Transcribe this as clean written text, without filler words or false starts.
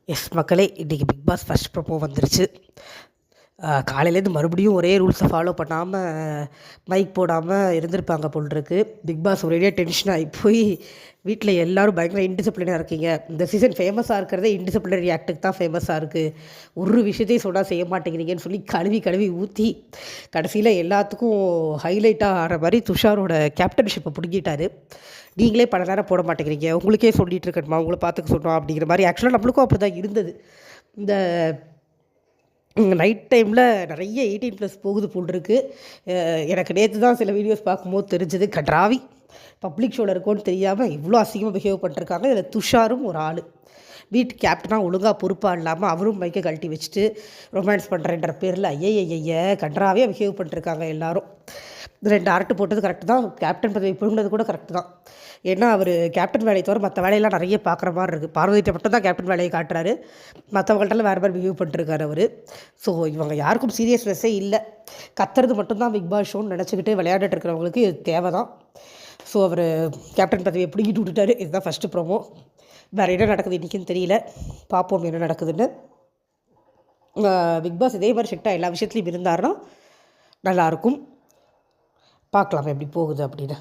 S மக்களே, இன்றைக்கி big pass first promo வந்துருச்சு. காலையிலேருந்து மறுபடியும் ஒரே ரூல்ஸை ஃபாலோ பண்ணாமல் மைக் போடாமல் இருந்திருப்பாங்க போல். பிக் பாஸ் ஒரேடியாக டென்ஷன் ஆகி போய் வீட்டில் எல்லோரும் பயங்கர இன்டிசிப்ளினாக இருக்கீங்க. இந்த சீசன் ஃபேமஸாக இருக்கிறதே இன்டிசிப்ளினரி ஆக்டுக்கு தான் ஃபேமஸாக இருக்குது. ஒரு விஷயத்தையும் சொன்னால் செய்ய மாட்டேங்கிறீங்கன்னு சொல்லி கழுவி ஊற்றி கடைசியில் எல்லாத்துக்கும் ஹைலைட்டாக ஆகிற மாதிரி துஷாரோட கேப்டன்ஷிப்பை பிடிக்கிட்டாரு. நீங்களே பல நேரம் போட மாட்டேங்கிறீங்க, உங்களுக்கே சொல்லிகிட்டு இருக்கணுமா, உங்களை பார்த்துக்க சொன்னோம் அப்படிங்கிற மாதிரி. ஆக்சுவலாக நம்மளுக்கும் அப்படி தான் இருந்தது. இந்த நைட் டைமில் நிறைய 18+ போகுது போல் இருக்குது. எனக்கு நேற்று தான் சில வீடியோஸ் பார்க்கும்போது தெரிஞ்சது. கட்ராவி பப்ளிக் ஷோவில் இருக்கோன்னு தெரியாமல் இவ்வளோ அசிங்கமாக பிஹேவ் பண்ணிருக்காங்க. இதில் துஷாரும் ஒரு ஆள் வீட்டு கேப்டனாக ஒழுங்காக பொறுப்பாக இல்லாமல் அவரும் மைக்கை கழட்டி வச்சுட்டு ரொமான்ஸ் பண்ணுறேன்ற பேரில் கன்றாவே பிஹேவ் பண்ணிருக்காங்க எல்லோரும். 2 அரட்டு போட்டது கரெக்டு தான். கேப்டன் பதவி பிடுங்கினது கூட கரெக்டு தான். ஏன்னா அவர் கேப்டன் வேலையை தவிர மற்ற வேலையெல்லாம் நிறைய பார்க்குற மாதிரி இருக்குது. பார்வதிட்ட மட்டும் தான் கேப்டன் வேலையை காட்டுறாரு, மற்றவங்கள்ட்டெல்லாம் வேறு மாதிரி பிஹேவ் பண்ணிருக்காரு அவர். ஸோ இவங்க யாருக்கும் சீரியஸ்னஸ்ஸே இல்லை. கத்துறது மட்டும்தான் பிக் பாஸ் ஷோன்னு நினச்சிக்கிட்டு விளையாடிட்டு இருக்கிறவங்களுக்கு இது தேவை தான். ஸோ அவர் கேப்டன் பதவியை பிடிக்கிட்டு விட்டுட்டாரு. இதுதான் ஃபஸ்ட்டு ப்ரோமோ. வேறு என்ன நடக்குது இன்றைக்கின்னு தெரியல, பார்ப்போம் என்ன நடக்குதுன்னு. பிக் பாஸ் இதே மாதிரி ஸ்ட்ரிக்டாக எல்லா விஷயத்துலையும் இருந்தாருன்னா நல்லாயிருக்கும். பார்க்கலாம் எப்படி போகுது அப்படின்னு.